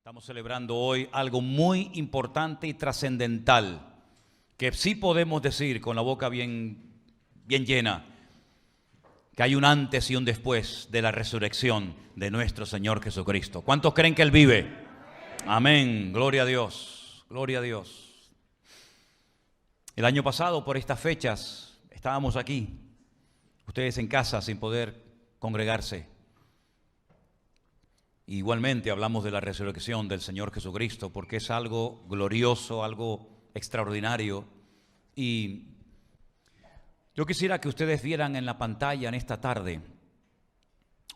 Estamos celebrando hoy algo muy importante y trascendental, que sí podemos decir con la boca bien llena, que hay un antes y un después de la resurrección de nuestro Señor Jesucristo. ¿Cuántos creen que Él vive? Amén, gloria a Dios, gloria a Dios. El año pasado, por estas fechas, estábamos aquí, ustedes en casa sin poder congregarse. Igualmente hablamos de la resurrección del Señor Jesucristo, porque es algo glorioso, algo extraordinario. Y yo quisiera que ustedes vieran en la pantalla en esta tarde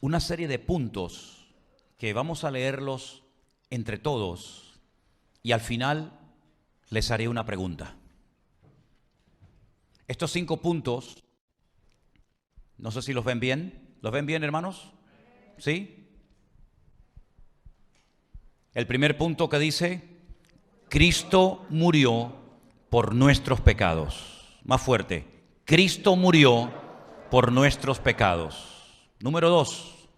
una serie de puntos que vamos a leerlos entre todos y al final les haré una pregunta. Estos 5 puntos, no sé si los ven bien. ¿Los ven bien, hermanos? ¿Sí? El primer punto que dice, Cristo murió por nuestros pecados. Más fuerte, Cristo murió por nuestros pecados. Número 2,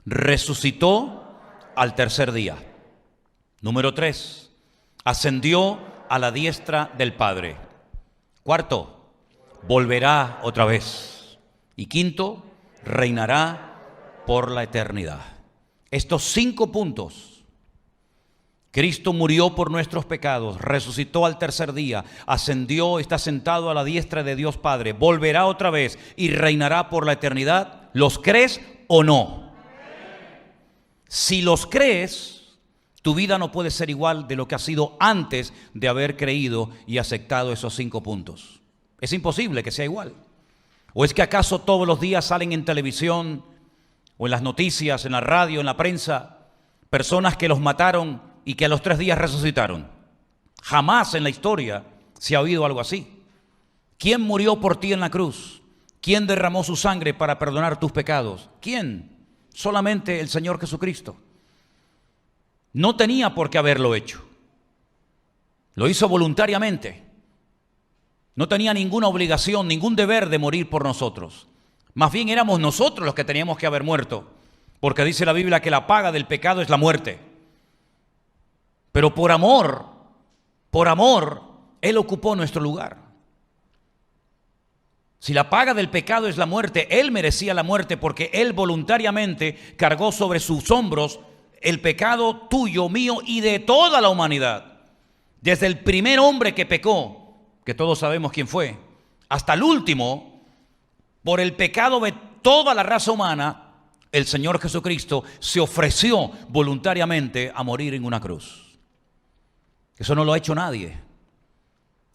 resucitó al tercer día. Número 3, ascendió a la diestra del Padre. Cuarto, volverá otra vez. Y quinto, reinará por la eternidad. Estos 5 puntos. Cristo murió por nuestros pecados, resucitó al tercer día, ascendió, está sentado a la diestra de Dios Padre, volverá otra vez y reinará por la eternidad. ¿Los crees o no? Si los crees, tu vida no puede ser igual de lo que ha sido antes de haber creído y aceptado esos 5 puntos. Es imposible que sea igual. ¿O es que acaso todos los días salen en televisión o en las noticias, en la radio, en la prensa, personas que los mataron y que a los 3 días resucitaron? Jamás en la historia se ha oído algo así. ¿Quién murió por ti en la cruz? ¿Quién derramó su sangre para perdonar tus pecados? ¿Quién? Solamente el Señor Jesucristo. No tenía por qué haberlo hecho. Lo hizo voluntariamente. No tenía ninguna obligación, ningún deber de morir por nosotros. Más bien éramos nosotros los que teníamos que haber muerto, porque dice la Biblia que la paga del pecado es la muerte. Pero por amor, Él ocupó nuestro lugar. Si la paga del pecado es la muerte, Él merecía la muerte porque Él voluntariamente cargó sobre sus hombros el pecado tuyo, mío y de toda la humanidad. Desde el primer hombre que pecó, que todos sabemos quién fue, hasta el último, por el pecado de toda la raza humana, el Señor Jesucristo se ofreció voluntariamente a morir en una cruz. Eso no lo ha hecho nadie.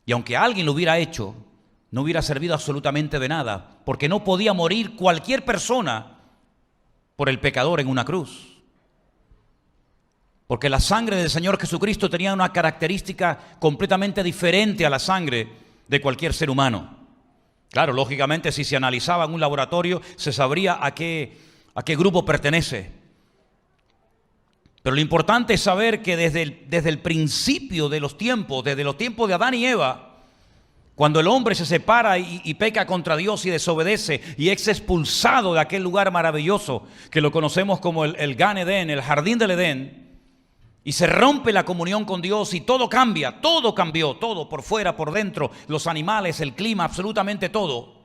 Y aunque alguien lo hubiera hecho, no hubiera servido absolutamente de nada, porque no podía morir cualquier persona por el pecador en una cruz. Porque la sangre del Señor Jesucristo tenía una característica completamente diferente a la sangre de cualquier ser humano. Claro, lógicamente, si se analizaba en un laboratorio, se sabría a qué grupo pertenece. Pero lo importante es saber que desde el principio de los tiempos, desde los tiempos de Adán y Eva, cuando el hombre se separa y peca contra Dios y desobedece y es expulsado de aquel lugar maravilloso que lo conocemos como el Gan Edén, el jardín del Edén, y se rompe la comunión con Dios y todo cambia, todo cambió, todo por fuera, por dentro, los animales, el clima, absolutamente todo.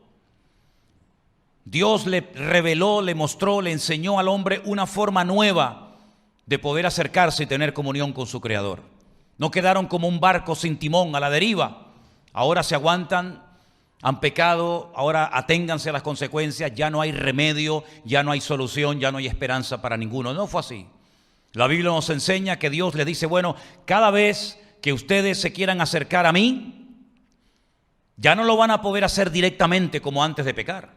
Dios le reveló, le mostró, le enseñó al hombre una forma nueva de poder acercarse y tener comunión con su Creador. No quedaron como un barco sin timón a la deriva. Ahora se aguantan, han pecado, ahora aténganse a las consecuencias, ya no hay remedio, ya no hay solución, ya no hay esperanza para ninguno. No fue así. La Biblia nos enseña que Dios le dice, bueno, cada vez que ustedes se quieran acercar a mí, ya no lo van a poder hacer directamente como antes de pecar.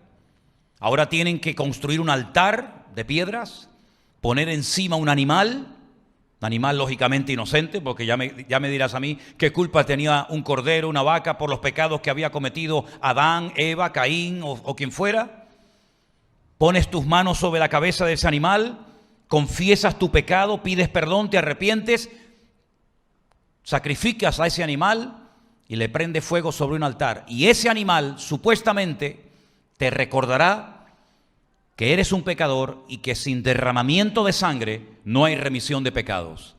Ahora tienen que construir un altar de piedras, poner encima un animal lógicamente inocente, porque ya me dirás a mí qué culpa tenía un cordero, una vaca, por los pecados que había cometido Adán, Eva, Caín o quien fuera. Pones tus manos sobre la cabeza de ese animal, confiesas tu pecado, pides perdón, te arrepientes, sacrificas a ese animal y le prendes fuego sobre un altar. Y ese animal supuestamente te recordará que eres un pecador y que sin derramamiento de sangre no hay remisión de pecados.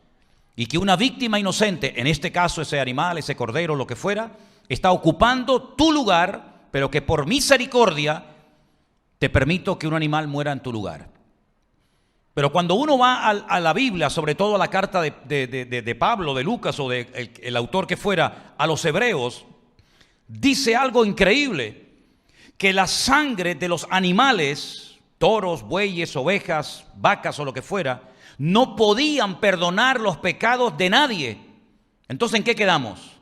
y que una víctima inocente, en este caso ese animal, ese cordero, lo que fuera, está ocupando tu lugar, pero que por misericordia te permito que un animal muera en tu lugar. Pero cuando uno va a la Biblia, sobre todo a la carta de Pablo, de Lucas o de el autor que fuera, a los hebreos, dice algo increíble, que la sangre de los animales, toros, bueyes, ovejas, vacas o lo que fuera, no podían perdonar los pecados de nadie. Entonces, ¿en qué quedamos?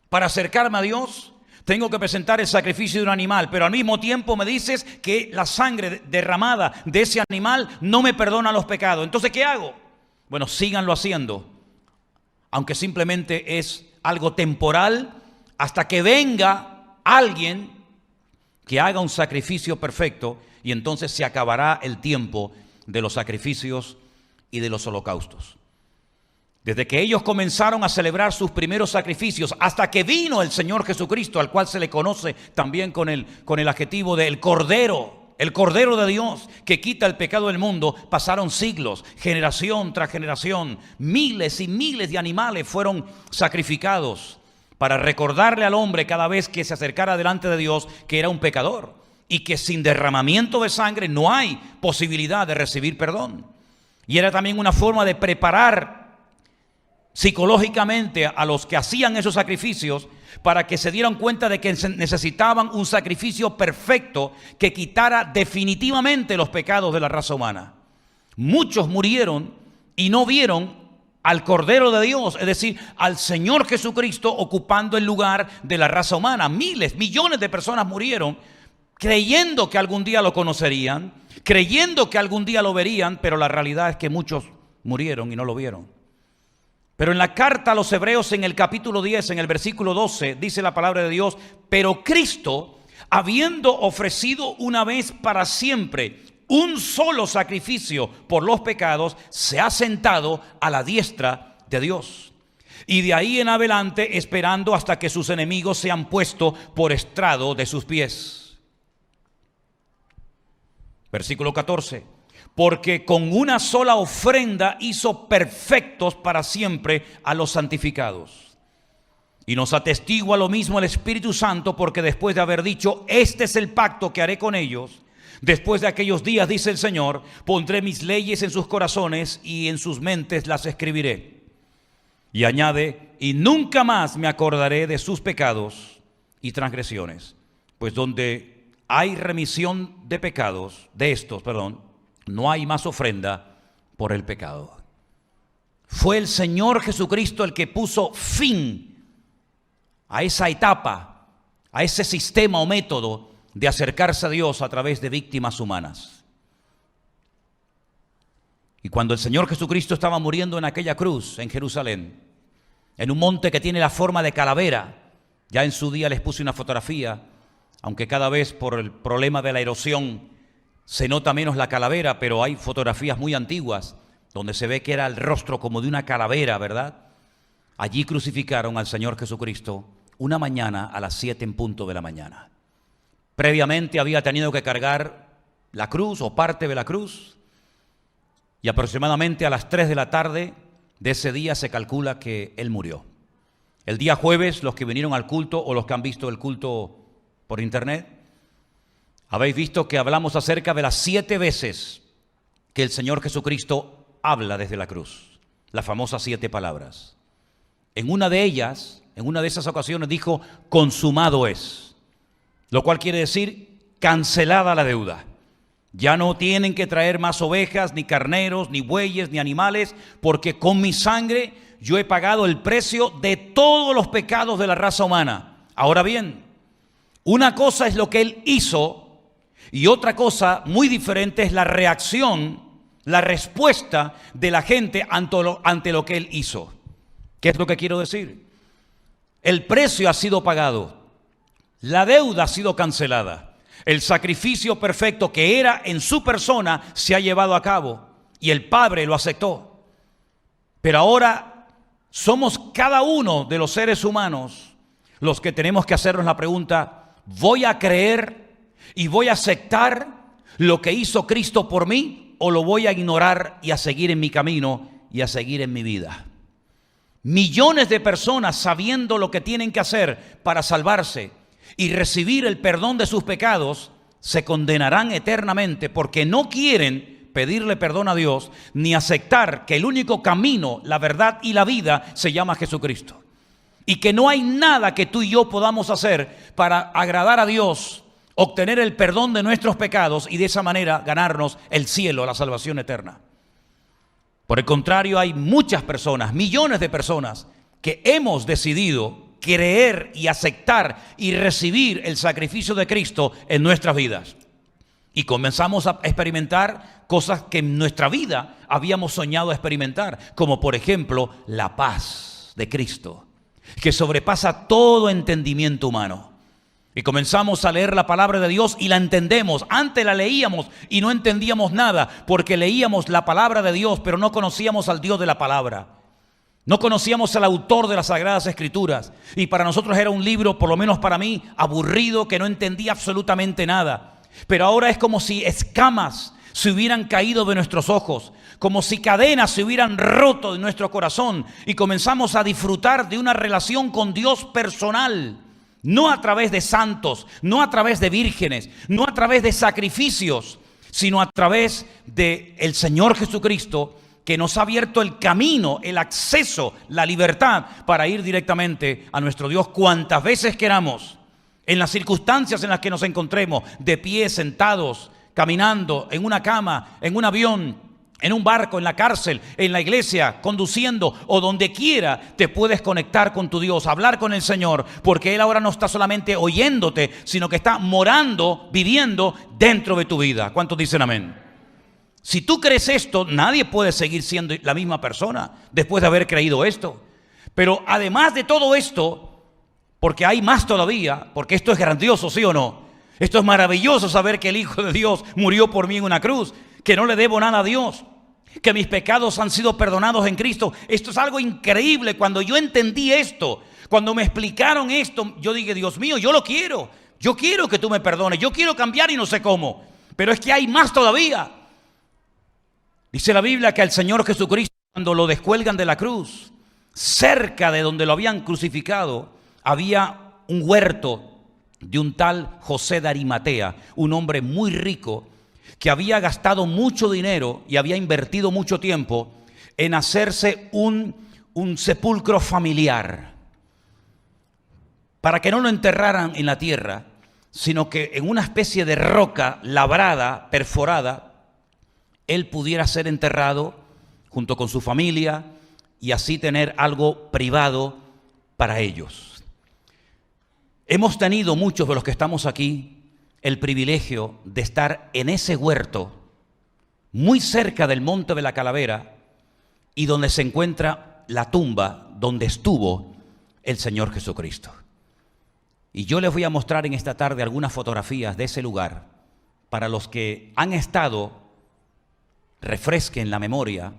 Para acercarme a Dios, tengo que presentar el sacrificio de un animal, pero al mismo tiempo me dices que la sangre derramada de ese animal no me perdona los pecados. Entonces, ¿qué hago? Bueno, síganlo haciendo, aunque simplemente es algo temporal, hasta que venga alguien que haga un sacrificio perfecto, y entonces se acabará el tiempo de los sacrificios y de los holocaustos. Desde que ellos comenzaron a celebrar sus primeros sacrificios hasta que vino el Señor Jesucristo, al cual se le conoce también con el adjetivo de el Cordero de Dios que quita el pecado del mundo, pasaron siglos, generación tras generación, miles y miles de animales fueron sacrificados para recordarle al hombre cada vez que se acercara delante de Dios que era un pecador y que sin derramamiento de sangre no hay posibilidad de recibir perdón. Y era también una forma de preparar psicológicamente a los que hacían esos sacrificios para que se dieran cuenta de que necesitaban un sacrificio perfecto que quitara definitivamente los pecados de la raza humana. Muchos murieron y no vieron al Cordero de Dios, es decir, al Señor Jesucristo ocupando el lugar de la raza humana. Miles, millones de personas murieron creyendo que algún día lo conocerían, creyendo que algún día lo verían, pero la realidad es que muchos murieron y no lo vieron. Pero en la carta a los Hebreos, en el capítulo 10, en el versículo 12, dice la palabra de Dios: pero Cristo, habiendo ofrecido una vez para siempre un solo sacrificio por los pecados, se ha sentado a la diestra de Dios. Y de ahí en adelante esperando hasta que sus enemigos sean puestos por estrado de sus pies. Versículo 14. Porque con una sola ofrenda hizo perfectos para siempre a los santificados. Y nos atestigua lo mismo el Espíritu Santo, porque después de haber dicho: este es el pacto que haré con ellos, después de aquellos días, dice el Señor, pondré mis leyes en sus corazones y en sus mentes las escribiré. Y añade: y nunca más me acordaré de sus pecados y transgresiones. Pues donde hay remisión de pecados, no hay más ofrenda por el pecado. Fue el Señor Jesucristo el que puso fin a esa etapa, a ese sistema o método de acercarse a Dios a través de víctimas humanas. Y cuando el Señor Jesucristo estaba muriendo en aquella cruz en Jerusalén, en un monte que tiene la forma de calavera, ya en su día les puse una fotografía, aunque cada vez por el problema de la erosión se nota menos la calavera, pero hay fotografías muy antiguas donde se ve que era el rostro como de una calavera, ¿verdad? Allí crucificaron al Señor Jesucristo una mañana a las 7 en punto de la mañana. Previamente había tenido que cargar la cruz o parte de la cruz, y aproximadamente a las 3 de la tarde de ese día se calcula que Él murió. El día jueves, los que vinieron al culto o los que han visto el culto por internet, habéis visto que hablamos acerca de las 7 veces que el Señor Jesucristo habla desde la cruz, las famosas 7 palabras. En una de ellas, en una de esas ocasiones dijo: consumado es, lo cual quiere decir cancelada la deuda. Ya no tienen que traer más ovejas, ni carneros, ni bueyes, ni animales, porque con mi sangre yo he pagado el precio de todos los pecados de la raza humana. Ahora bien, una cosa es lo que Él hizo, y otra cosa muy diferente es la reacción, la respuesta de la gente ante lo que Él hizo. ¿Qué es lo que quiero decir? El precio ha sido pagado, la deuda ha sido cancelada, el sacrificio perfecto que era en su persona se ha llevado a cabo y el Padre lo aceptó. Pero ahora somos cada uno de los seres humanos los que tenemos que hacernos la pregunta: ¿voy a creer y voy a aceptar lo que hizo Cristo por mí, o lo voy a ignorar y a seguir en mi camino y a seguir en mi vida? millones de personas sabiendo lo que tienen que hacer para salvarse y recibir el perdón de sus pecados, se condenarán eternamente porque no quieren pedirle perdón a Dios ni aceptar que el único camino, la verdad y la vida se llama Jesucristo. Y que no hay nada que tú y yo podamos hacer para agradar a Dios, obtener el perdón de nuestros pecados y de esa manera ganarnos el cielo, la salvación eterna. Por el contrario, hay muchas personas, millones de personas, que hemos decidido creer y aceptar y recibir el sacrificio de Cristo en nuestras vidas. Y comenzamos a experimentar cosas que en nuestra vida habíamos soñado experimentar, como por ejemplo la paz de Cristo, que sobrepasa todo entendimiento humano. Y comenzamos a leer la palabra de Dios y la entendemos. Antes la leíamos y no entendíamos nada, porque leíamos la palabra de Dios, pero no conocíamos al Dios de la palabra. No conocíamos al autor de las Sagradas Escrituras. Y para nosotros era un libro, por lo menos para mí, aburrido, que no entendía absolutamente nada. Pero ahora es como si escamas se hubieran caído de nuestros ojos, como si cadenas se hubieran roto de nuestro corazón, y comenzamos a disfrutar de una relación con Dios personal. No a través de santos, no a través de vírgenes, no a través de sacrificios, sino a través del Señor Jesucristo, que nos ha abierto el camino, el acceso, la libertad para ir directamente a nuestro Dios cuantas veces queramos, en las circunstancias en las que nos encontremos, de pie, sentados, caminando, en una cama, en un avión, en un barco, en la cárcel, en la iglesia, conduciendo o donde quiera, te puedes conectar con tu Dios, hablar con el Señor, porque Él ahora no está solamente oyéndote, sino que está morando, viviendo dentro de tu vida. ¿Cuántos dicen amén? Si tú crees esto, nadie puede seguir siendo la misma persona después de haber creído esto. Pero además de todo esto, porque hay más todavía, porque esto es grandioso, ¿sí o no? Esto es maravilloso saber que el Hijo de Dios murió por mí en una cruz, que no le debo nada a Dios, que mis pecados han sido perdonados en Cristo. Esto es algo increíble. Cuando yo entendí esto, cuando me explicaron esto, yo dije, Dios mío, yo lo quiero. Yo quiero que tú me perdones, yo quiero cambiar y no sé cómo. Pero es que hay más todavía. Dice la Biblia que al Señor Jesucristo, cuando lo descuelgan de la cruz, cerca de donde lo habían crucificado, había un huerto de un tal José de Arimatea, un hombre muy rico que había gastado mucho dinero y había invertido mucho tiempo en hacerse un sepulcro familiar, para que no lo enterraran en la tierra, sino que en una especie de roca labrada, perforada, él pudiera ser enterrado junto con su familia y así tener algo privado para ellos. Hemos tenido, muchos de los que estamos aquí, el privilegio de estar en ese huerto, muy cerca del Monte de la Calavera, y donde se encuentra la tumba donde estuvo el Señor Jesucristo. Y yo les voy a mostrar en esta tarde algunas fotografías de ese lugar, para los que han estado, refresquen la memoria,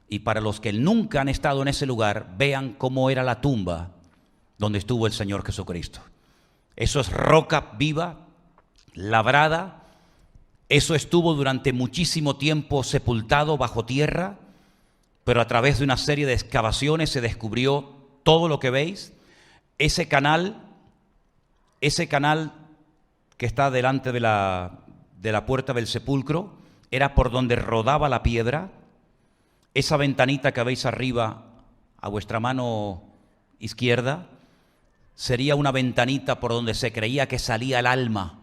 y para los que nunca han estado en ese lugar, vean cómo era la tumba donde estuvo el Señor Jesucristo. Eso es roca viva, labrada. Eso estuvo durante muchísimo tiempo sepultado bajo tierra, pero a través de una serie de excavaciones se descubrió todo lo que veis. Ese canal que está delante de la puerta del sepulcro, era por donde rodaba la piedra. Esa ventanita que veis arriba, a vuestra mano izquierda, sería una ventanita por donde se creía que salía el alma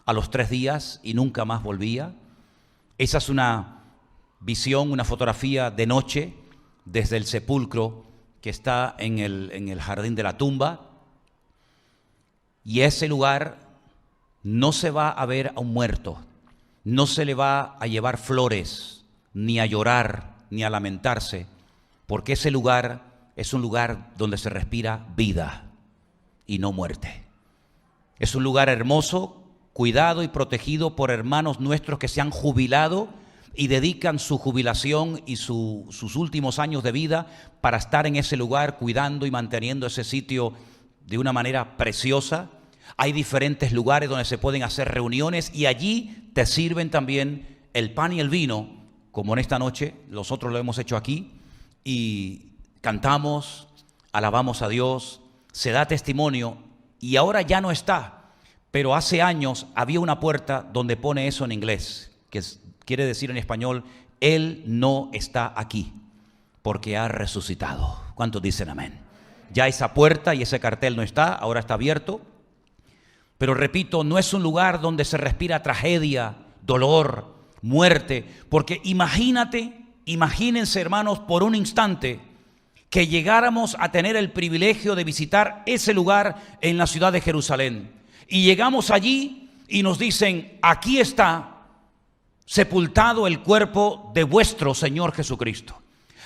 a los 3 días y nunca más volvía. Esa es una visión, una fotografía de noche desde el sepulcro que está en el jardín de la tumba. Y ese lugar no se va a ver a un muerto, no se le va a llevar flores, ni a llorar, ni a lamentarse, porque ese lugar es un lugar donde se respira vida y no muerte. Es un lugar hermoso, cuidado y protegido por hermanos nuestros que se han jubilado y dedican su jubilación y sus últimos años de vida para estar en ese lugar cuidando y manteniendo ese sitio de una manera preciosa. Hay diferentes lugares donde se pueden hacer reuniones y allí te sirven también el pan y el vino, como en esta noche, nosotros lo hemos hecho aquí, y cantamos alabamos a Dios, se da testimonio y ahora ya no está. Pero hace años había una puerta donde pone eso en inglés, quiere decir en español, Él no está aquí porque ha resucitado. ¿Cuántos dicen amén? Ya esa puerta y ese cartel no está, ahora está abierto. Pero repito, no es un lugar donde se respira tragedia, dolor, muerte, porque imagínense hermanos por un instante que llegáramos a tener el privilegio de visitar ese lugar en la ciudad de Jerusalén. Y llegamos allí y nos dicen, aquí está sepultado el cuerpo de vuestro Señor Jesucristo.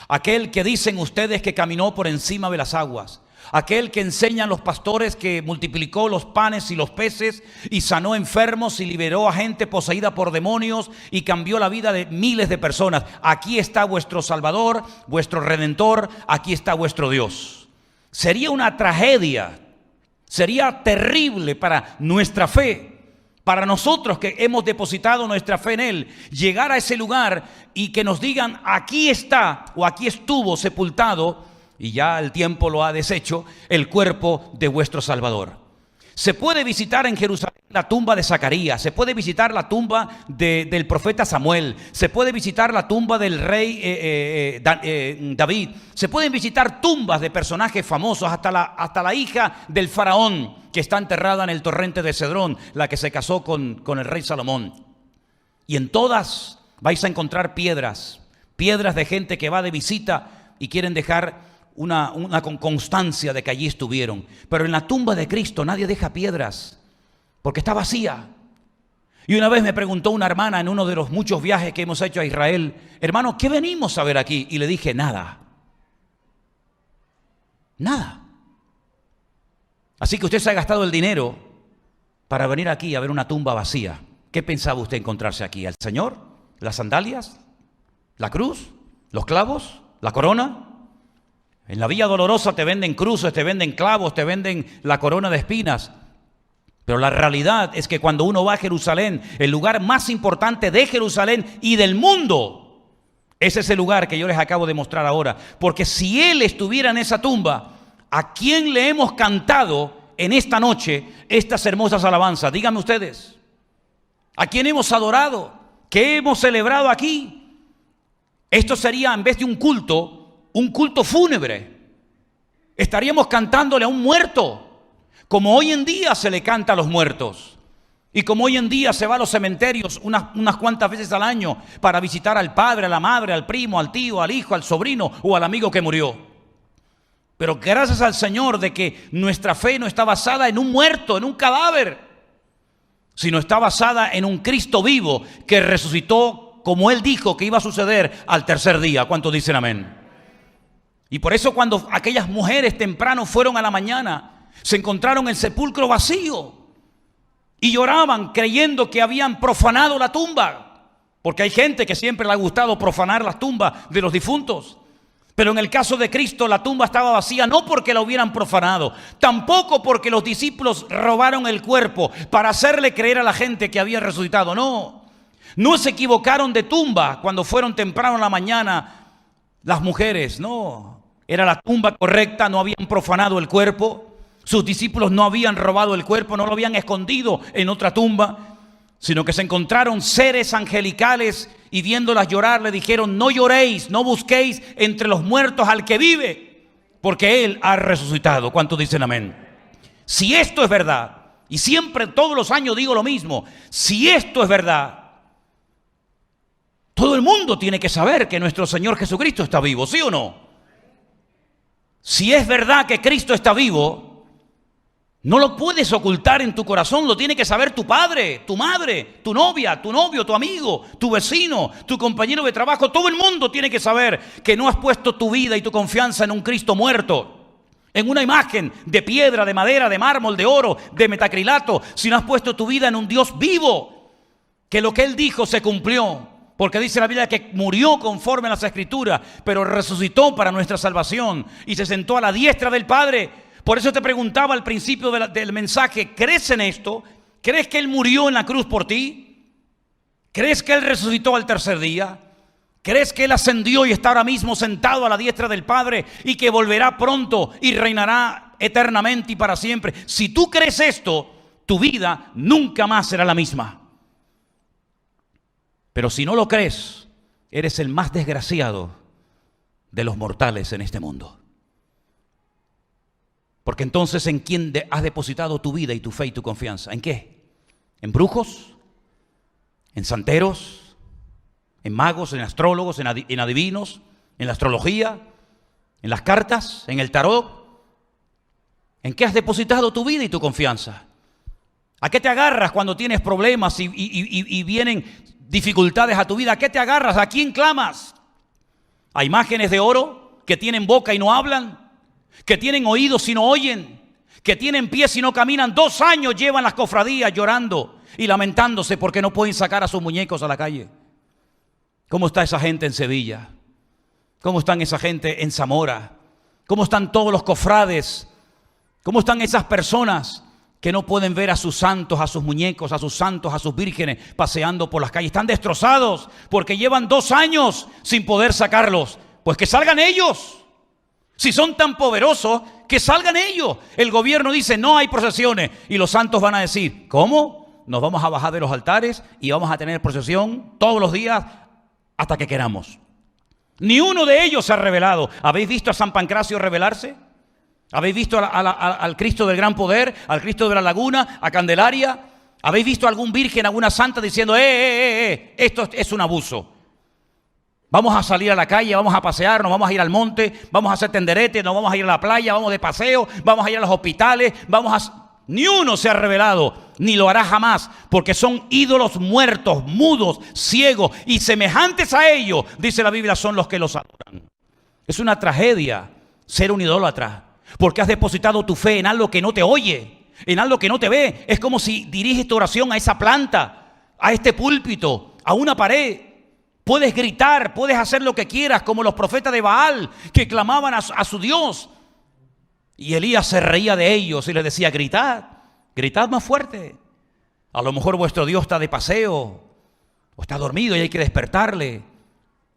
Aquel que dicen ustedes que caminó por encima de las aguas. Aquel que enseñan los pastores que multiplicó los panes y los peces y sanó enfermos y liberó a gente poseída por demonios y cambió la vida de miles de personas. Aquí está vuestro Salvador, vuestro Redentor, aquí está vuestro Dios. Sería una tragedia, sería terrible para nuestra fe, para nosotros que hemos depositado nuestra fe en Él, llegar a ese lugar y que nos digan aquí está o aquí estuvo sepultado, y ya el tiempo lo ha deshecho, el cuerpo de vuestro Salvador. Se puede visitar en Jerusalén la tumba de Zacarías, se puede visitar la tumba del profeta Samuel, se puede visitar la tumba del rey David, se pueden visitar tumbas de personajes famosos, hasta la hija del faraón que está enterrada en el torrente de Cedrón, la que se casó con el rey Salomón. Y en todas vais a encontrar piedras de gente que va de visita y quieren dejar una constancia de que allí estuvieron. Pero en la tumba de Cristo nadie deja piedras porque está vacía. Y una vez me preguntó una hermana en uno de los muchos viajes que hemos hecho a Israel, hermano, ¿qué venimos a ver aquí? Y le dije, nada. Así que usted se ha gastado el dinero para venir aquí a ver una tumba vacía. ¿Qué pensaba usted encontrarse aquí? ¿Al Señor? ¿Las sandalias? ¿La cruz? ¿Los clavos? ¿La corona? En la Vía Dolorosa te venden cruces, te venden clavos, te venden la corona de espinas. Pero la realidad es que cuando uno va a Jerusalén, el lugar más importante de Jerusalén y del mundo, es ese lugar que yo les acabo de mostrar ahora. Porque si Él estuviera en esa tumba, ¿a quién le hemos cantado en esta noche estas hermosas alabanzas? Díganme ustedes. ¿A quién hemos adorado? ¿Qué hemos celebrado aquí? Esto sería, en vez de un culto fúnebre. Estaríamos cantándole a un muerto, como hoy en día se le canta a los muertos. Y como hoy en día se va a los cementerios unas cuantas veces al año para visitar al padre, a la madre, al primo, al tío, al hijo, al sobrino o al amigo que murió. Pero gracias al Señor de que nuestra fe no está basada en un muerto, en un cadáver, sino está basada en un Cristo vivo que resucitó como Él dijo que iba a suceder al tercer día. ¿Cuántos dicen amén? Y por eso cuando aquellas mujeres temprano fueron a la mañana, se encontraron el sepulcro vacío y lloraban creyendo que habían profanado la tumba, porque hay gente que siempre le ha gustado profanar las tumbas de los difuntos. Pero en el caso de Cristo la tumba estaba vacía no porque la hubieran profanado, tampoco porque los discípulos robaron el cuerpo para hacerle creer a la gente que había resucitado. No se equivocaron de tumba cuando fueron temprano a la mañana las mujeres, no. Era la tumba correcta, no habían profanado el cuerpo. Sus discípulos no habían robado el cuerpo, no lo habían escondido en otra tumba, sino que se encontraron seres angelicales y viéndolas llorar le dijeron, no lloréis, no busquéis entre los muertos al que vive, porque Él ha resucitado. ¿Cuántos dicen amén? Si esto es verdad, y siempre todos los años digo lo mismo, si esto es verdad, todo el mundo tiene que saber que nuestro Señor Jesucristo está vivo, ¿sí o no? Si es verdad que Cristo está vivo, no lo puedes ocultar en tu corazón, lo tiene que saber tu padre, tu madre, tu novia, tu novio, tu amigo, tu vecino, tu compañero de trabajo. Todo el mundo tiene que saber que no has puesto tu vida y tu confianza en un Cristo muerto, en una imagen de piedra, de madera, de mármol, de oro, de metacrilato, sino has puesto tu vida en un Dios vivo, que lo que Él dijo se cumplió. Porque dice la Biblia que murió conforme a las Escrituras, pero resucitó para nuestra salvación y se sentó a la diestra del Padre. Por eso te preguntaba al principio del mensaje, ¿crees en esto? ¿Crees que Él murió en la cruz por ti? ¿Crees que Él resucitó al tercer día? ¿Crees que Él ascendió y está ahora mismo sentado a la diestra del Padre y que volverá pronto y reinará eternamente y para siempre? Si tú crees esto, tu vida nunca más será la misma. Pero si no lo crees, eres el más desgraciado de los mortales en este mundo. Porque entonces, ¿en quién has depositado tu vida y tu fe y tu confianza? ¿En qué? ¿En brujos? ¿En santeros? ¿En magos? ¿En astrólogos? ¿En adivinos? ¿En la astrología? ¿En las cartas? ¿En el tarot? ¿En qué has depositado tu vida y tu confianza? ¿A qué te agarras cuando tienes problemas y vienen dificultades a tu vida? ¿A qué te agarras? ¿A quién clamas? ¿A imágenes de oro que tienen boca y no hablan? ¿Que tienen oídos y no oyen? ¿Que tienen pies y no caminan? 2 años llevan las cofradías llorando y lamentándose porque no pueden sacar a sus muñecos a la calle. ¿Cómo está esa gente en Sevilla? ¿Cómo están esa gente en Zamora? ¿Cómo están todos los cofrades? ¿Cómo están esas personas que no pueden ver a sus santos, a sus muñecos, a sus santos, a sus vírgenes paseando por las calles? Están destrozados porque llevan 2 años sin poder sacarlos. Pues que salgan ellos. Si son tan poderosos, que salgan ellos. El gobierno dice no hay procesiones y los santos van a decir, ¿cómo? Nos vamos a bajar de los altares y vamos a tener procesión todos los días hasta que queramos. Ni uno de ellos se ha revelado. ¿Habéis visto a San Pancracio revelarse? ¿Habéis visto al Cristo del Gran Poder, al Cristo de la Laguna, a Candelaria? ¿Habéis visto a algún virgen, alguna santa diciendo, esto es un abuso? Vamos a salir a la calle, vamos a pasear, nos vamos a ir al monte, vamos a hacer tenderete, nos vamos a ir a la playa, vamos de paseo, vamos a ir a los hospitales, Ni uno se ha revelado, ni lo hará jamás, porque son ídolos muertos, mudos, ciegos, y semejantes a ellos, dice la Biblia, son los que los adoran. Es una tragedia ser un idólatra, porque has depositado tu fe en algo que no te oye, en algo que no te ve. Es como si diriges tu oración a esa planta, a este púlpito, a una pared. Puedes gritar, puedes hacer lo que quieras, como los profetas de Baal que clamaban a su Dios. Y Elías se reía de ellos y les decía, gritad más fuerte. A lo mejor vuestro Dios está de paseo, o está dormido y hay que despertarle,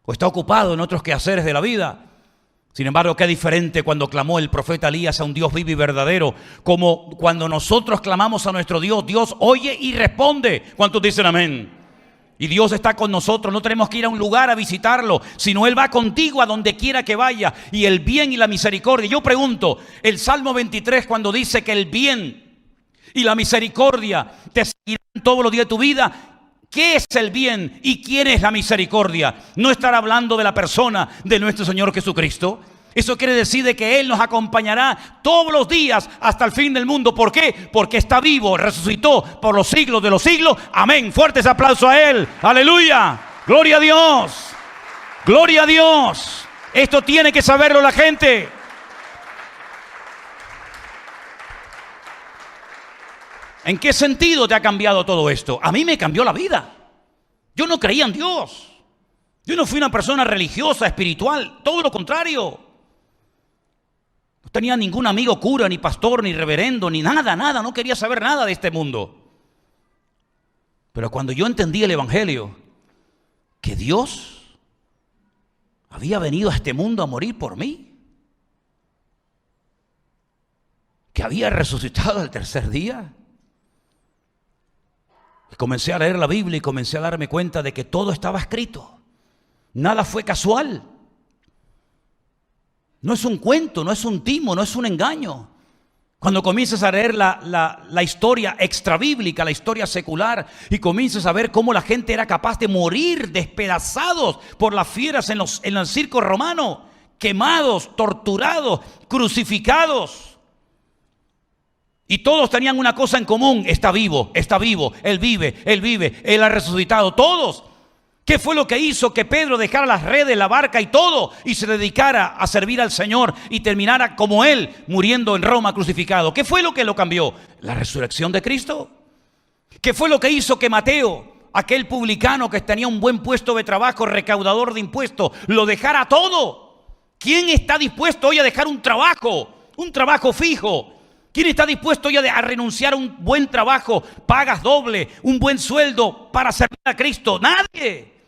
o está ocupado en otros quehaceres de la vida. Sin embargo, qué diferente cuando clamó el profeta Elías a un Dios vivo y verdadero, como cuando nosotros clamamos a nuestro Dios, Dios oye y responde. ¿Cuántos dicen amén? Y Dios está con nosotros, no tenemos que ir a un lugar a visitarlo, sino Él va contigo a donde quiera que vaya. Y el bien y la misericordia. Yo pregunto, el Salmo 23 cuando dice que el bien y la misericordia te seguirán todos los días de tu vida, ¿qué es el bien y quién es la misericordia? ¿No estar hablando de la persona de nuestro Señor Jesucristo? Eso quiere decir de que Él nos acompañará todos los días hasta el fin del mundo. ¿Por qué? Porque está vivo, resucitó por los siglos de los siglos. Amén. Fuertes aplausos a Él. Aleluya. Gloria a Dios. Gloria a Dios. Esto tiene que saberlo la gente. ¿En qué sentido te ha cambiado todo esto? A mí me cambió la vida. Yo no creía en Dios. Yo no fui una persona religiosa, espiritual. Todo lo contrario. No tenía ningún amigo cura, ni pastor, ni reverendo, ni nada. No quería saber nada de este mundo. Pero cuando yo entendí el Evangelio, que Dios había venido a este mundo a morir por mí, que había resucitado al tercer día, comencé a leer la Biblia y comencé a darme cuenta de que todo estaba escrito. Nada fue casual. No es un cuento, no es un timo, no es un engaño. Cuando comienzas a leer la historia extrabíblica, la historia secular, y comienzas a ver cómo la gente era capaz de morir despedazados por las fieras en el circo romano, quemados, torturados, crucificados. Y todos tenían una cosa en común: está vivo, Él vive, Él ha resucitado, todos. ¿Qué fue lo que hizo que Pedro dejara las redes, la barca y todo y se dedicara a servir al Señor y terminara como Él, muriendo en Roma crucificado? ¿Qué fue lo que lo cambió? La resurrección de Cristo. ¿Qué fue lo que hizo que Mateo, aquel publicano que tenía un buen puesto de trabajo, recaudador de impuestos, lo dejara todo? ¿Quién está dispuesto hoy a dejar un trabajo fijo? ¿Quién está dispuesto hoy a renunciar a un buen trabajo, pagas doble, un buen sueldo para servir a Cristo? Nadie.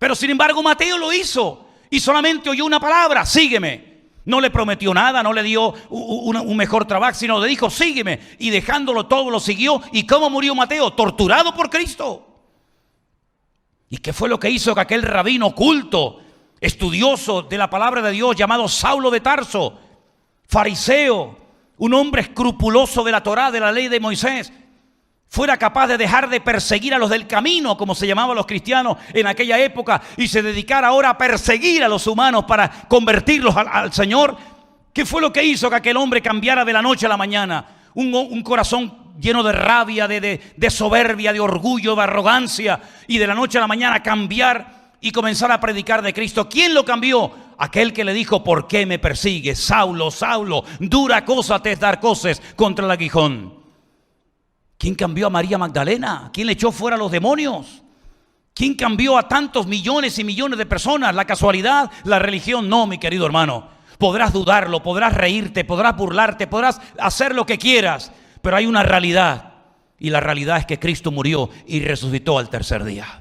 Pero sin embargo Mateo lo hizo y solamente oyó una palabra: sígueme. No le prometió nada, no le dio un mejor trabajo, sino le dijo: sígueme. Y dejándolo todo lo siguió. ¿Y cómo murió Mateo? Torturado por Cristo. ¿Y qué fue lo que hizo que aquel rabino culto, estudioso de la palabra de Dios, llamado Saulo de Tarso, fariseo, un hombre escrupuloso de la Torá, de la ley de Moisés, fuera capaz de dejar de perseguir a los del camino, como se llamaban los cristianos en aquella época, y se dedicara ahora a perseguir a los humanos para convertirlos al Señor? ¿Qué fue lo que hizo que aquel hombre cambiara de la noche a la mañana? Un corazón lleno de rabia, de soberbia, de orgullo, de arrogancia, y de la noche a la mañana cambiar y comenzar a predicar de Cristo. ¿Quién lo cambió? Aquel que le dijo: ¿por qué me persigues, Saulo, Saulo? Dura cosa te es dar coces contra el aguijón. ¿Quién cambió a María Magdalena? ¿Quién le echó fuera a los demonios? ¿Quién cambió a tantos millones y millones de personas? ¿La casualidad? ¿La religión? No, mi querido hermano. Podrás dudarlo, podrás reírte, podrás burlarte, podrás hacer lo que quieras, pero hay una realidad, y la realidad es que Cristo murió y resucitó al tercer día.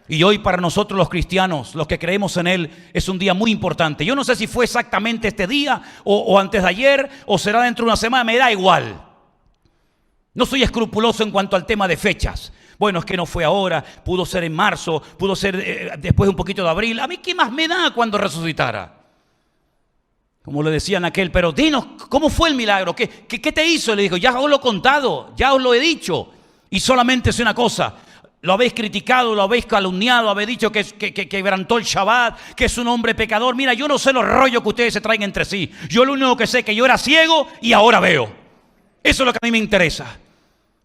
Y hoy para nosotros los cristianos, los que creemos en Él, es un día muy importante. Yo no sé si fue exactamente este día o antes de ayer, o será dentro de una semana, me da igual. No soy escrupuloso en cuanto al tema de fechas. Bueno, es que no fue ahora, pudo ser en marzo, pudo ser después un poquito de abril. A mí qué más me da cuando resucitara. Como le decían a aquel: pero dinos, ¿cómo fue el milagro? ¿Qué te hizo? Le dijo: ya os lo he contado, ya os lo he dicho. Y solamente es una cosa: lo habéis criticado, lo habéis calumniado, habéis dicho que quebrantó el Shabbat, que es un hombre pecador. Mira, yo no sé los rollos que ustedes se traen entre sí. Yo lo único que sé es que yo era ciego y ahora veo. Eso es lo que a mí me interesa.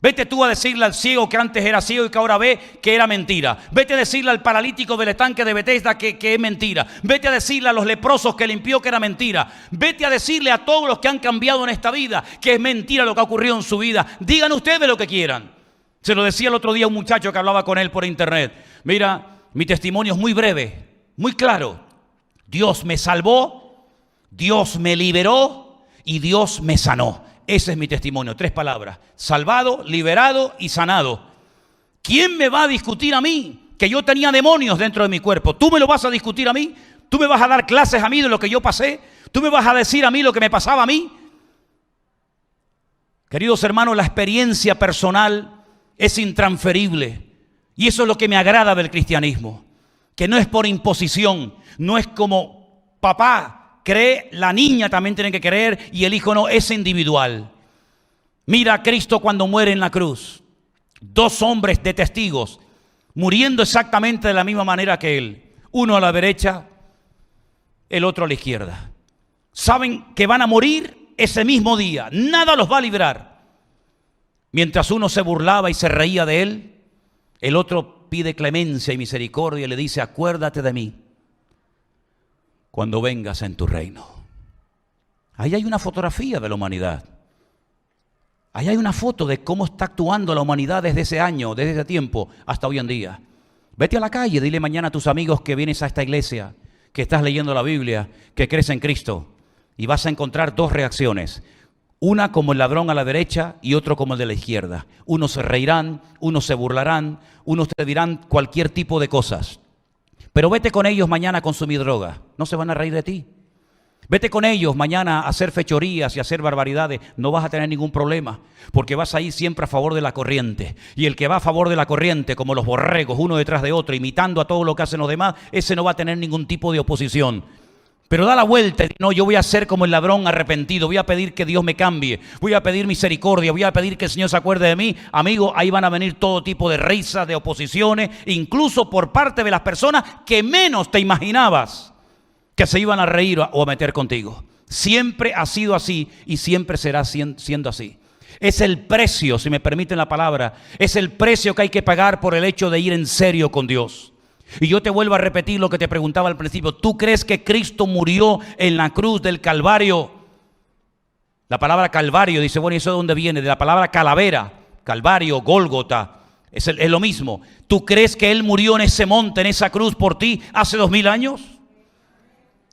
Vete tú a decirle al ciego que antes era ciego y que ahora ve, que era mentira. Vete a decirle al paralítico del estanque de Betesda que es mentira. Vete a decirle a los leprosos que limpió que era mentira. Vete a decirle a todos los que han cambiado en esta vida que es mentira lo que ha ocurrido en su vida. Digan ustedes lo que quieran. Se lo decía el otro día un muchacho que hablaba con él por internet. Mira, mi testimonio es muy breve, muy claro. Dios me salvó, Dios me liberó y Dios me sanó. Ese es mi testimonio, 3 palabras: salvado, liberado y sanado. ¿Quién me va a discutir a mí que yo tenía demonios dentro de mi cuerpo? ¿Tú me lo vas a discutir a mí? ¿Tú me vas a dar clases a mí de lo que yo pasé? ¿Tú me vas a decir a mí lo que me pasaba a mí? Queridos hermanos, la experiencia personal es intransferible. Y eso es lo que me agrada del cristianismo, que no es por imposición, no es como papá cree, la niña también tiene que creer y el hijo no, es individual. Mira a Cristo cuando muere en la cruz. 2 hombres de testigos muriendo exactamente de la misma manera que Él. Uno a la derecha, el otro a la izquierda. Saben que van a morir ese mismo día. Nada los va a librar. Mientras uno se burlaba y se reía de Él, el otro pide clemencia y misericordia y le dice: acuérdate de mí cuando vengas en tu reino. Ahí hay una fotografía de la humanidad. Ahí hay una foto de cómo está actuando la humanidad desde ese año, desde ese tiempo hasta hoy en día. Vete a la calle, dile mañana a tus amigos que vienes a esta iglesia, que estás leyendo la Biblia, que crees en Cristo, y vas a encontrar 2 reacciones. Una como el ladrón a la derecha y otro como el de la izquierda. Unos se reirán, unos se burlarán, unos te dirán cualquier tipo de cosas. Pero vete con ellos mañana a consumir droga, no se van a reír de ti. Vete con ellos mañana a hacer fechorías y a hacer barbaridades, no vas a tener ningún problema, porque vas a ir siempre a favor de la corriente. Y el que va a favor de la corriente, como los borregos, uno detrás de otro, imitando a todo lo que hacen los demás, ese no va a tener ningún tipo de oposición. Pero da la vuelta y no, yo voy a ser como el ladrón arrepentido, voy a pedir que Dios me cambie, voy a pedir misericordia, voy a pedir que el Señor se acuerde de mí. Amigo, ahí van a venir todo tipo de risas, de oposiciones, incluso por parte de las personas que menos te imaginabas que se iban a reír o a meter contigo. Siempre ha sido así y siempre será siendo así. Es el precio, si me permiten la palabra, es el precio que hay que pagar por el hecho de ir en serio con Dios. Y yo te vuelvo a repetir lo que te preguntaba al principio. ¿Tú crees que Cristo murió en la cruz del Calvario? La palabra Calvario, dice, bueno, ¿y eso de dónde viene? De la palabra calavera, Calvario, Gólgota, es lo mismo. ¿Tú crees que Él murió en ese monte, en esa cruz por ti hace 2000 años?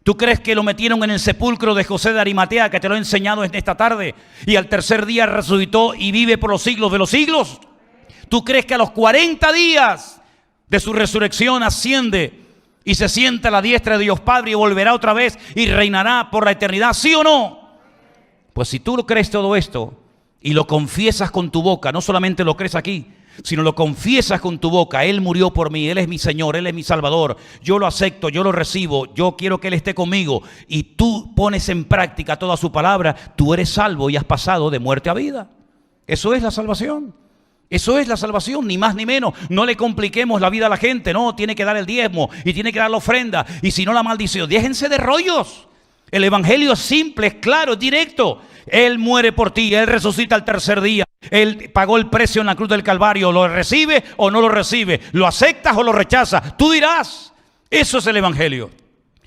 ¿Tú crees que lo metieron en el sepulcro de José de Arimatea, que te lo he enseñado esta tarde, y al tercer día resucitó y vive por los siglos de los siglos? ¿Tú crees que a los 40 días de su resurrección asciende y se sienta a la diestra de Dios Padre y volverá otra vez y reinará por la eternidad, ¿sí o no? Pues si tú crees todo esto y lo confiesas con tu boca, no solamente lo crees aquí, sino lo confiesas con tu boca, Él murió por mí, Él es mi Señor, Él es mi Salvador, yo lo acepto, yo lo recibo, yo quiero que Él esté conmigo, y tú pones en práctica toda su palabra, tú eres salvo y has pasado de muerte a vida. Eso es la salvación. Eso es la salvación, ni más ni menos. No le compliquemos la vida a la gente. No, tiene que dar el diezmo y tiene que dar la ofrenda, y si no, la maldición. Déjense de rollos. El evangelio es simple, es claro, es directo. Él muere por ti, Él resucita al tercer día. Él pagó el precio en la cruz del Calvario. ¿Lo recibe o no lo recibe? ¿Lo aceptas o lo rechazas? Tú dirás. Eso es el evangelio.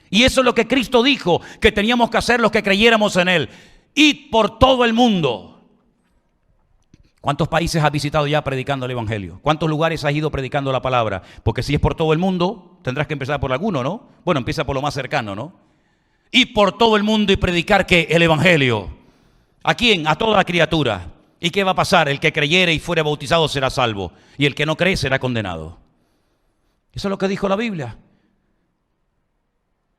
Y eso es lo que Cristo dijo que teníamos que hacer los que creyéramos en Él. Id por todo el mundo. ¿Cuántos países has visitado ya predicando el evangelio? ¿Cuántos lugares has ido predicando la palabra? Porque si es por todo el mundo, tendrás que empezar por alguno, ¿no? Bueno, empieza por lo más cercano, ¿no? Y por todo el mundo y predicar ¿qué? El evangelio. ¿A quién? A toda la criatura. ¿Y qué va a pasar? El que creyere y fuere bautizado será salvo, y el que no cree será condenado. Eso es lo que dijo la Biblia.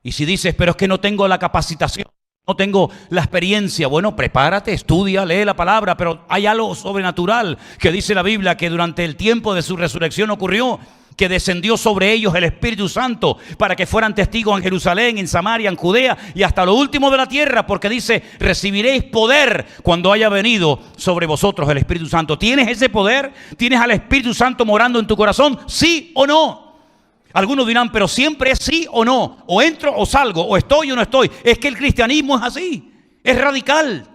Y si dices, pero es que no tengo la capacitación, no tengo la experiencia, bueno, prepárate, estudia, lee la palabra, pero hay algo sobrenatural que dice la Biblia que durante el tiempo de su resurrección ocurrió, que descendió sobre ellos el Espíritu Santo para que fueran testigos en Jerusalén, en Samaria, en Judea y hasta lo último de la tierra, porque dice, recibiréis poder cuando haya venido sobre vosotros el Espíritu Santo. ¿Tienes ese poder? ¿Tienes al Espíritu Santo morando en tu corazón? ¿Sí o no? Algunos dirán, pero siempre es sí o no, o entro o salgo, o estoy o no estoy. Es que el cristianismo es así, es radical.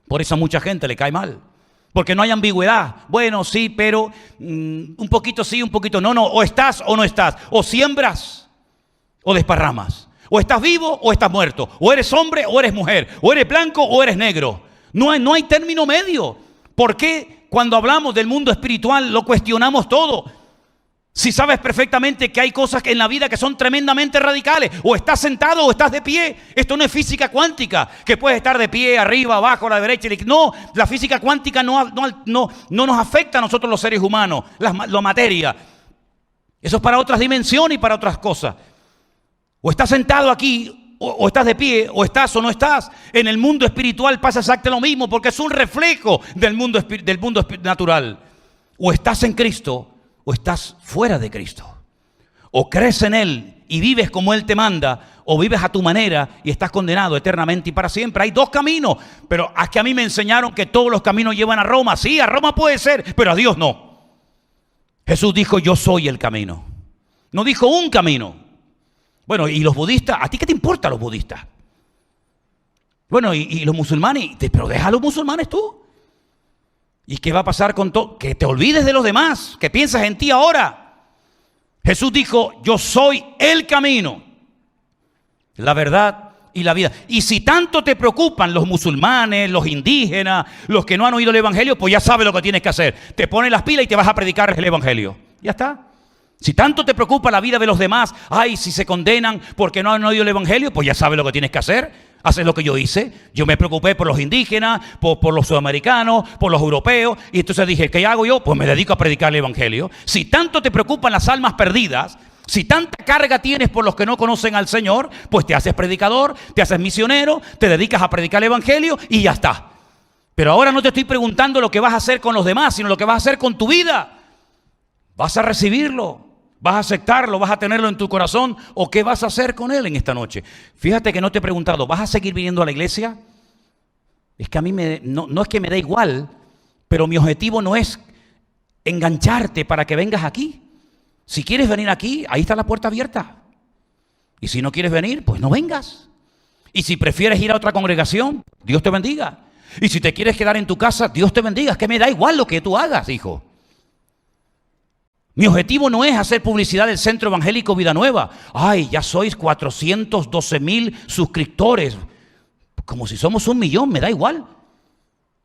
Por eso a mucha gente le cae mal, porque no hay ambigüedad. Bueno, sí, pero un poquito sí, un poquito no. O estás o no estás, o siembras o desparramas, o estás vivo o estás muerto, o eres hombre o eres mujer, o eres blanco o eres negro. No hay término medio. ¿Por qué cuando hablamos del mundo espiritual lo cuestionamos todo? Si sabes perfectamente que hay cosas en la vida que son tremendamente radicales. O estás sentado o estás de pie. Esto no es física cuántica, que puedes estar de pie, arriba, abajo, a la derecha. No, la física cuántica no nos afecta a nosotros los seres humanos, la materia. Eso es para otras dimensiones y para otras cosas. O estás sentado aquí, o estás de pie, o estás o no estás. En el mundo espiritual pasa exactamente lo mismo, porque es un reflejo del mundo natural. O estás en Cristo, o estás fuera de Cristo. O crees en Él y vives como Él te manda, o vives a tu manera y estás condenado eternamente y para siempre. Hay dos caminos, pero es que a mí me enseñaron que todos los caminos llevan a Roma. Sí, a Roma puede ser, pero a Dios no. Jesús dijo, yo soy el camino. No dijo un camino. Bueno, y los budistas, ¿a ti qué te importa los budistas? Bueno, y los musulmanes, pero deja a los musulmanes tú. ¿Y qué va a pasar con todo? Que te olvides de los demás, que piensas en ti ahora. Jesús dijo, yo soy el camino, la verdad y la vida. Y si tanto te preocupan los musulmanes, los indígenas, los que no han oído el evangelio, pues ya sabes lo que tienes que hacer. Te pones las pilas y te vas a predicar el evangelio. Ya está. Si tanto te preocupa la vida de los demás, ay, si se condenan porque no han oído el evangelio, pues ya sabes lo que tienes que hacer. Haces lo que yo hice. Yo me preocupé por los indígenas, por los sudamericanos, por los europeos. Y entonces dije, ¿qué hago yo? Pues me dedico a predicar el evangelio. Si tanto te preocupan las almas perdidas, si tanta carga tienes por los que no conocen al Señor, pues te haces predicador, te haces misionero, te dedicas a predicar el evangelio y ya está. Pero ahora no te estoy preguntando lo que vas a hacer con los demás, sino lo que vas a hacer con tu vida. ¿Vas a recibirlo? ¿Vas a aceptarlo? ¿Vas a tenerlo en tu corazón? ¿O qué vas a hacer con él en esta noche? Fíjate que no te he preguntado, ¿vas a seguir viniendo a la iglesia? Es que a mí no es que me da igual, pero mi objetivo no es engancharte para que vengas aquí. Si quieres venir aquí, ahí está la puerta abierta. Y si no quieres venir, pues no vengas. Y si prefieres ir a otra congregación, Dios te bendiga. Y si te quieres quedar en tu casa, Dios te bendiga. Es que me da igual lo que tú hagas, hijo. Mi objetivo no es hacer publicidad del Centro Evangélico Vida Nueva. Ay, ya sois 412,000 suscriptores. Como si somos 1 millón, me da igual.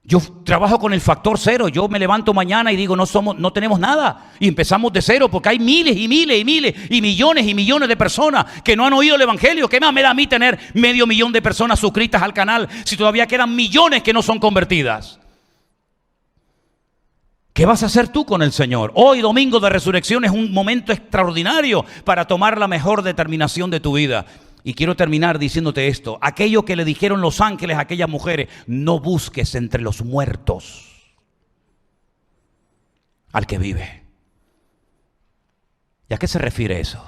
Yo trabajo con el factor cero. Yo me levanto mañana y digo, no tenemos nada. Y empezamos de cero porque hay miles y miles y miles y millones de personas que no han oído el evangelio. ¿Qué más me da a mí tener 500,000 de personas suscritas al canal si todavía quedan millones que no son convertidas? ¿Qué vas a hacer tú con el Señor? Hoy, domingo de resurrección, es un momento extraordinario para tomar la mejor determinación de tu vida. Y quiero terminar diciéndote esto. Aquello que le dijeron los ángeles a aquellas mujeres: no busques entre los muertos al que vive. ¿Y a qué se refiere eso?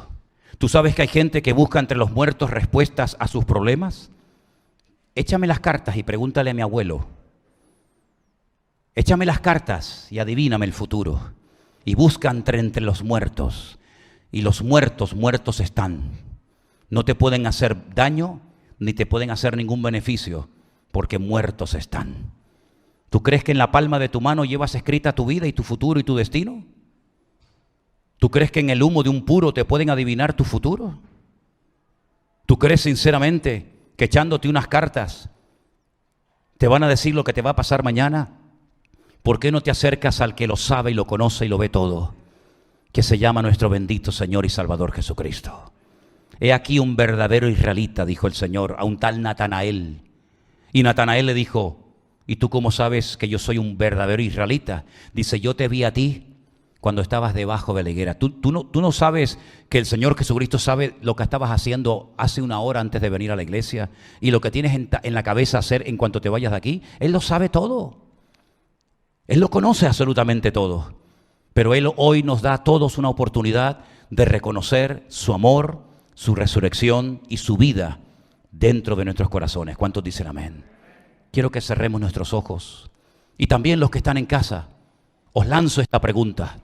¿Tú sabes que hay gente que busca entre los muertos respuestas a sus problemas? Échame las cartas y pregúntale a mi abuelo. Échame las cartas y adivíname el futuro. Y busca entre los muertos. Y los muertos están. No te pueden hacer daño ni te pueden hacer ningún beneficio, porque muertos están. ¿Tú crees que en la palma de tu mano llevas escrita tu vida y tu futuro y tu destino? ¿Tú crees que en el humo de un puro te pueden adivinar tu futuro? ¿Tú crees sinceramente que echándote unas cartas te van a decir lo que te va a pasar mañana? ¿Por qué no te acercas al que lo sabe y lo conoce y lo ve todo? Que se llama nuestro bendito Señor y Salvador Jesucristo. He aquí un verdadero israelita, dijo el Señor a un tal Natanael. Y Natanael le dijo: ¿y tú cómo sabes que yo soy un verdadero israelita? Dice: yo te vi a ti cuando estabas debajo de la higuera. ¿Tú no sabes que el Señor Jesucristo sabe lo que estabas haciendo hace una hora antes de venir a la iglesia? Y lo que tienes en la cabeza hacer en cuanto te vayas de aquí. Él lo sabe todo. Él lo conoce absolutamente todo. Pero Él hoy nos da a todos una oportunidad de reconocer su amor, su resurrección y su vida dentro de nuestros corazones. ¿Cuántos dicen amén? Quiero que cerremos nuestros ojos. Y también los que están en casa, os lanzo esta pregunta.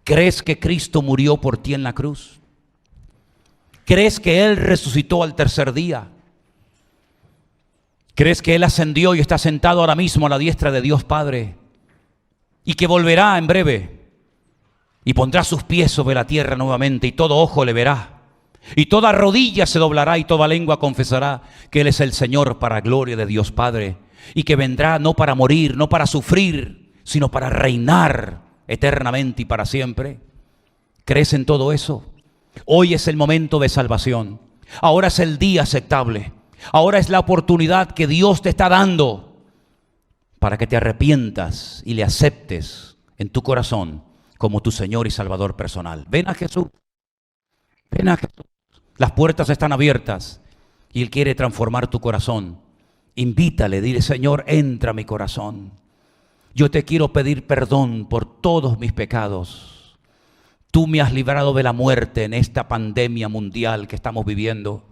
¿Crees que Cristo murió por ti en la cruz? ¿Crees que Él resucitó al tercer día? ¿Crees que Él ascendió y está sentado ahora mismo a la diestra de Dios Padre? Y que volverá en breve y pondrá sus pies sobre la tierra nuevamente y todo ojo le verá. Y toda rodilla se doblará y toda lengua confesará que Él es el Señor para gloria de Dios Padre. Y que vendrá no para morir, no para sufrir, sino para reinar eternamente y para siempre. ¿Crees en todo eso? Hoy es el momento de salvación. Ahora es el día aceptable. Ahora es la oportunidad que Dios te está dando para que te arrepientas y le aceptes en tu corazón como tu Señor y Salvador personal. Ven a Jesús. Ven a Jesús. Las puertas están abiertas y Él quiere transformar tu corazón. Invítale, dile: Señor, entra a mi corazón. Yo te quiero pedir perdón por todos mis pecados. Tú me has librado de la muerte en esta pandemia mundial que estamos viviendo.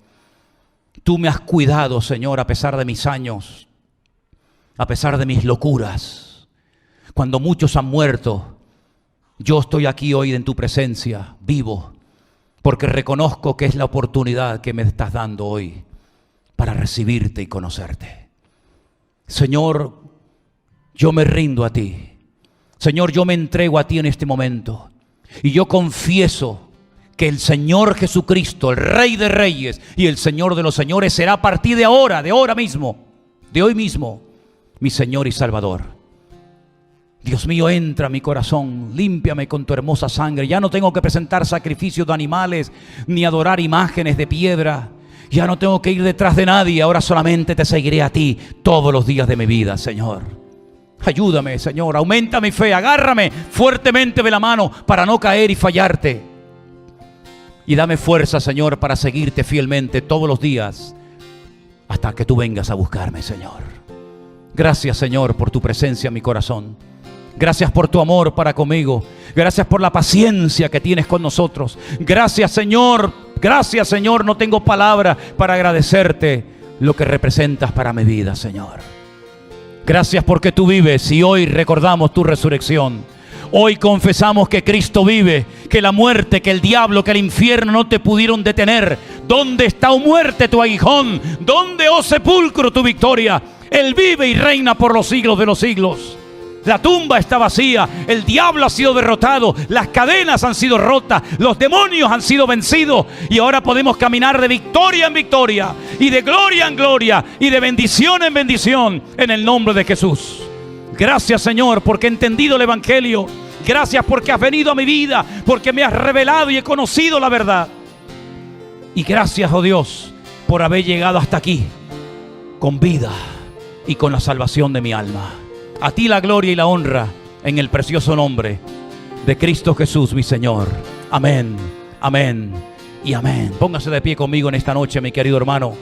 Tú me has cuidado, Señor, a pesar de mis años, a pesar de mis locuras. Cuando muchos han muerto, yo estoy aquí hoy en tu presencia, vivo, porque reconozco que es la oportunidad que me estás dando hoy para recibirte y conocerte. Señor, yo me rindo a ti. Señor, yo me entrego a ti en este momento. Y yo confieso que el Señor Jesucristo, el Rey de Reyes y el Señor de los Señores, será a partir de ahora mismo, de hoy mismo, mi Señor y Salvador. Dios mío, entra a mi corazón, límpiame con tu hermosa sangre. Ya no tengo que presentar sacrificios de animales, ni adorar imágenes de piedra. Ya no tengo que ir detrás de nadie, ahora solamente te seguiré a ti todos los días de mi vida, Señor. Ayúdame, Señor, aumenta mi fe, agárrame fuertemente de la mano para no caer y fallarte. Y dame fuerza, Señor, para seguirte fielmente todos los días hasta que tú vengas a buscarme, Señor. Gracias, Señor, por tu presencia en mi corazón. Gracias por tu amor para conmigo. Gracias por la paciencia que tienes con nosotros. Gracias, Señor. Gracias, Señor. No tengo palabra para agradecerte lo que representas para mi vida, Señor. Gracias porque tú vives y hoy recordamos tu resurrección. Hoy confesamos que Cristo vive, que la muerte, que el diablo, que el infierno no te pudieron detener. ¿Dónde está, oh muerte, tu aguijón? ¿Dónde, oh sepulcro, tu victoria? Él vive y reina por los siglos de los siglos. La tumba está vacía, el diablo ha sido derrotado, las cadenas han sido rotas, los demonios han sido vencidos y ahora podemos caminar de victoria en victoria y de gloria en gloria y de bendición en bendición en el nombre de Jesús. Gracias, Señor, porque he entendido el Evangelio. Gracias porque has venido a mi vida, porque me has revelado y he conocido la verdad. Y gracias, oh Dios, por haber llegado hasta aquí con vida y con la salvación de mi alma. A ti la gloria y la honra en el precioso nombre de Cristo Jesús, mi Señor. Amén, amén y amén. Póngase de pie conmigo en esta noche, mi querido hermano.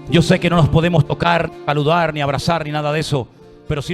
Yo sé que no nos podemos tocar, saludar, ni abrazar, ni nada de eso, pero sí